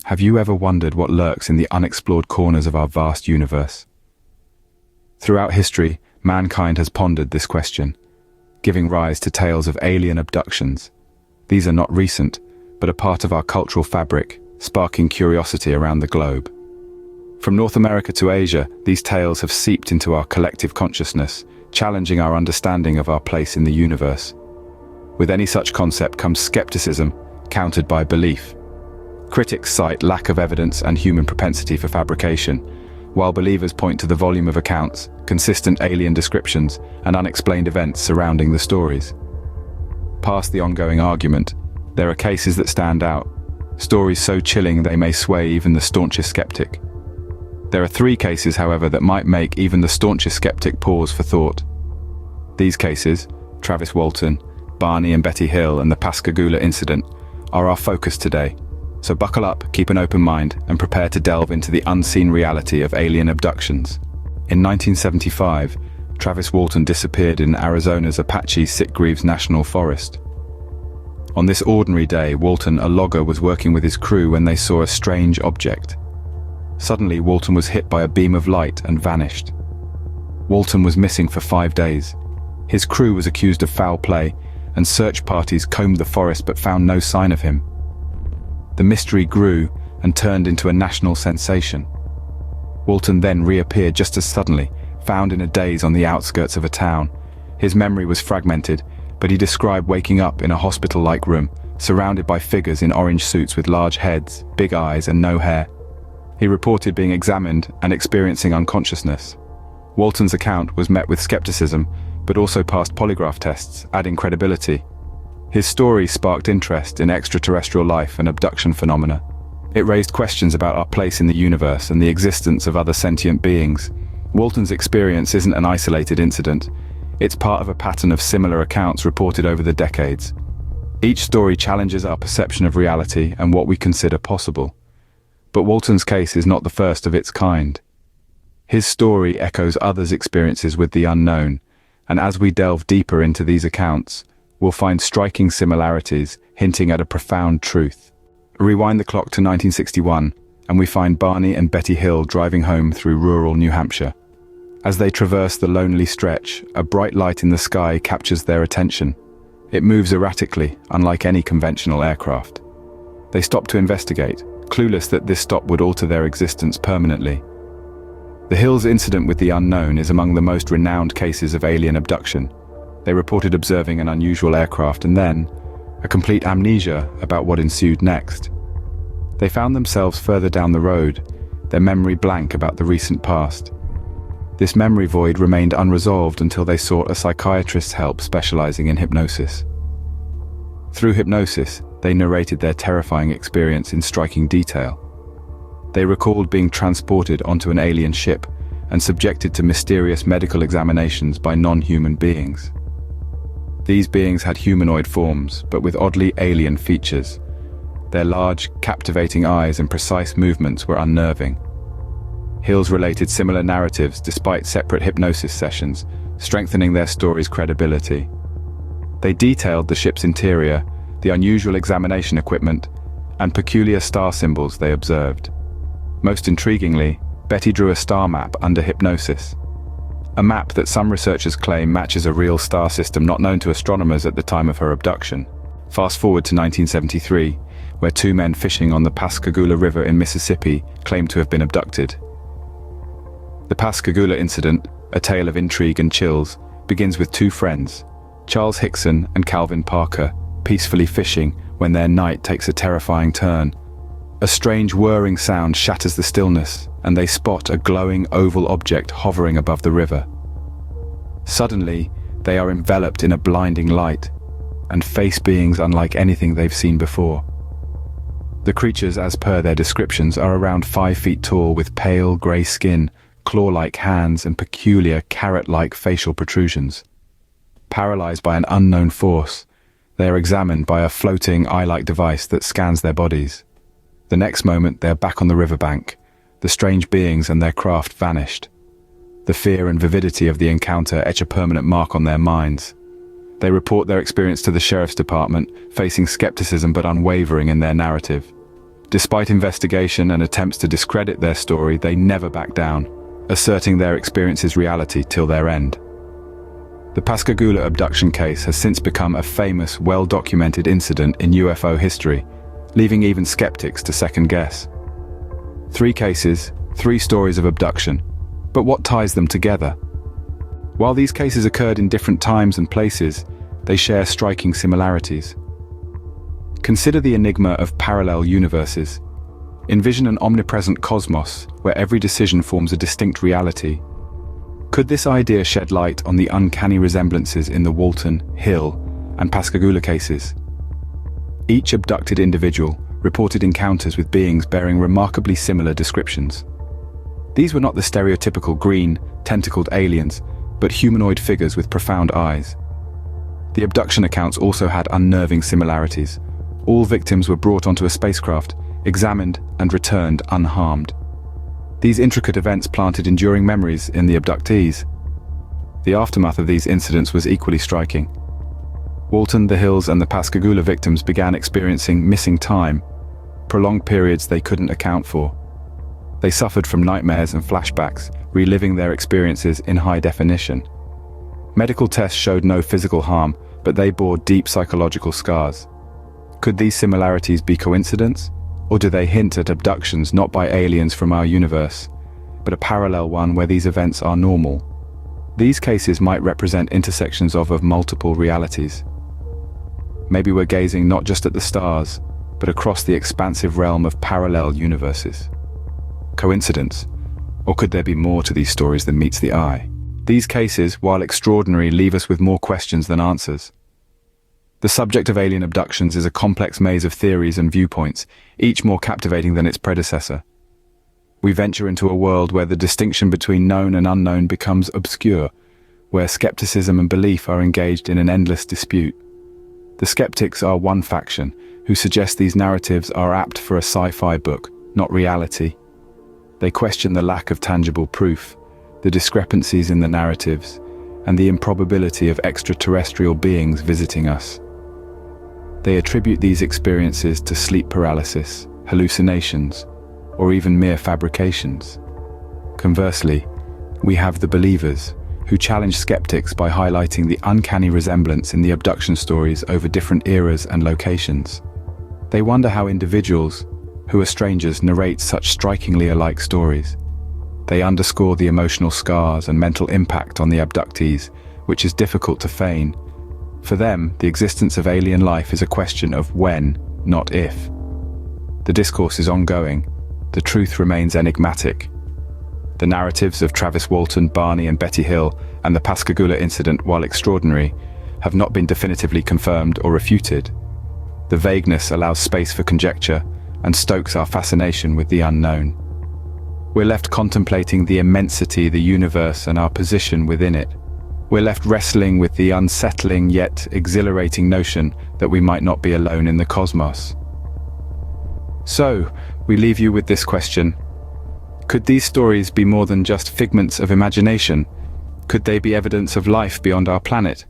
Have you ever wondered what lurks in the unexplored corners of our vast universe? Throughout history, mankind has pondered this question, giving rise to tales of alien abductions. These are not recent, but a part of our cultural fabric, sparking curiosity around the globe. From North America to Asia, these tales have seeped into our collective consciousness, challenging our understanding of our place in the universe. With any such concept comes skepticism, countered by belief. Critics cite lack of evidence and human propensity for fabrication, while believers point to the volume of accounts, consistent alien descriptions, and unexplained events surrounding the stories. Past the ongoing argument, there are cases that stand out, stories so chilling they may sway even the staunchest skeptic. There are 3 cases, however, that might make even the staunchest skeptic pause for thought. These cases, Travis Walton, Barney and Betty Hill, and the Pascagoula incident, are our focus today. So buckle up, keep an open mind, and prepare to delve into the unseen reality of alien abductions. In 1975, Travis Walton disappeared in Arizona's Apache Sitgreaves National Forest. On this ordinary day, Walton, a logger, was working with his crew when they saw a strange object. Suddenly, Walton was hit by a beam of light and vanished. Walton was missing for 5 days. His crew was accused of foul play, and search parties combed the forest but found no sign of him. The mystery grew and turned into a national sensation. Walton then reappeared just as suddenly, found in a daze on the outskirts of a town. His memory was fragmented, but he described waking up in a hospital-like room, surrounded by figures in orange suits with large heads, big eyes, and no hair. He reported being examined and experiencing unconsciousness. Walton's account was met with skepticism, but also passed polygraph tests, adding credibility. His story sparked interest in extraterrestrial life and abduction phenomena. It raised questions about our place in the universe and the existence of other sentient beings. Walton's experience isn't an isolated incident. It's part of a pattern of similar accounts reported over the decades. Each story challenges our perception of reality and what we consider possible. But Walton's case is not the first of its kind. His story echoes others' experiences with the unknown, and as we delve deeper into these accounts, we'll find striking similarities hinting at a profound truth. Rewind the clock to 1961, and we find Barney and Betty Hill driving home through rural New Hampshire. As they traverse the lonely stretch, a bright light in the sky captures their attention. It moves erratically, unlike any conventional aircraft. They stop to investigate, clueless that this stop would alter their existence permanently. The Hills incident with the unknown is among the most renowned cases of alien abduction. They reported observing an unusual aircraft and then, a complete amnesia about what ensued next. They found themselves further down the road, their memory blank about the recent past. This memory void remained unresolved until they sought a psychiatrist's help specializing in hypnosis. Through hypnosis, they narrated their terrifying experience in striking detail. They recalled being transported onto an alien ship and subjected to mysterious medical examinations by non-human beings. These beings had humanoid forms, but with oddly alien features. Their large, captivating eyes and precise movements were unnerving. Hills related similar narratives despite separate hypnosis sessions, strengthening their story's credibility. They detailed the ship's interior, the unusual examination equipment, and peculiar star symbols they observed. Most intriguingly, Betty drew a star map under hypnosis. A map that some researchers claim matches a real star system not known to astronomers at the time of her abduction. Fast forward to 1973, where 2 men fishing on the Pascagoula River in Mississippi claimed to have been abducted. The Pascagoula incident, a tale of intrigue and chills, begins with 2 friends, Charles Hickson and Calvin Parker, peacefully fishing when their night takes a terrifying turn. A strange whirring sound shatters the stillness, and they spot a glowing oval object hovering above the river. Suddenly, they are enveloped in a blinding light, and face beings unlike anything they've seen before. The creatures, as per their descriptions, are around 5 feet tall with pale grey skin, claw-like hands, and peculiar carrot-like facial protrusions. Paralyzed by an unknown force, they are examined by a floating eye-like device that scans their bodies. The next moment, they are back on the riverbank. The strange beings and their craft vanished. The fear and vividity of the encounter etch a permanent mark on their minds. They report their experience to the sheriff's department, facing skepticism but unwavering in their narrative. Despite investigation and attempts to discredit their story, they never back down, asserting their experience is reality till their end. The Pascagoula abduction case has since become a famous, well-documented incident in UFO history, leaving even skeptics to second guess. 3 cases, 3 stories of abduction, but what ties them together? While these cases occurred in different times and places, they share striking similarities. Consider the enigma of parallel universes. Envision an omnipresent cosmos where every decision forms a distinct reality. Could this idea shed light on the uncanny resemblances in the Walton, Hill, and Pascagoula cases? Each abducted individual reported encounters with beings bearing remarkably similar descriptions. These were not the stereotypical green, tentacled aliens, but humanoid figures with profound eyes. The abduction accounts also had unnerving similarities. All victims were brought onto a spacecraft, examined and returned unharmed. These intricate events planted enduring memories in the abductees. The aftermath of these incidents was equally striking. Walton, the Hills, and the Pascagoula victims began experiencing missing time, prolonged periods they couldn't account for. They suffered from nightmares and flashbacks, reliving their experiences in high definition. Medical tests showed no physical harm, but they bore deep psychological scars. Could these similarities be coincidence? Or do they hint at abductions not by aliens from our universe, but a parallel one where these events are normal? These cases might represent intersections of multiple realities. Maybe we're gazing not just at the stars, but across the expansive realm of parallel universes. Coincidence? Or could there be more to these stories than meets the eye? These cases, while extraordinary, leave us with more questions than answers. The subject of alien abductions is a complex maze of theories and viewpoints, each more captivating than its predecessor. We venture into a world where the distinction between known and unknown becomes obscure, where skepticism and belief are engaged in an endless dispute. The skeptics are one faction, who suggest these narratives are apt for a sci-fi book, not reality. They question the lack of tangible proof, the discrepancies in the narratives, and the improbability of extraterrestrial beings visiting us. They attribute these experiences to sleep paralysis, hallucinations, or even mere fabrications. Conversely, we have the believers, who challenge skeptics by highlighting the uncanny resemblance in the abduction stories over different eras and locations. They wonder how individuals, who are strangers, narrate such strikingly alike stories. They underscore the emotional scars and mental impact on the abductees, which is difficult to feign. For them, the existence of alien life is a question of when, not if. The discourse is ongoing. The truth remains enigmatic. The narratives of Travis Walton, Barney and Betty Hill, and the Pascagoula incident, while extraordinary, have not been definitively confirmed or refuted. The vagueness allows space for conjecture and stokes our fascination with the unknown. We're left contemplating the immensity of the universe and our position within it. We're left wrestling with the unsettling yet exhilarating notion that we might not be alone in the cosmos. So, we leave you with this question. Could these stories be more than just figments of imagination? Could they be evidence of life beyond our planet?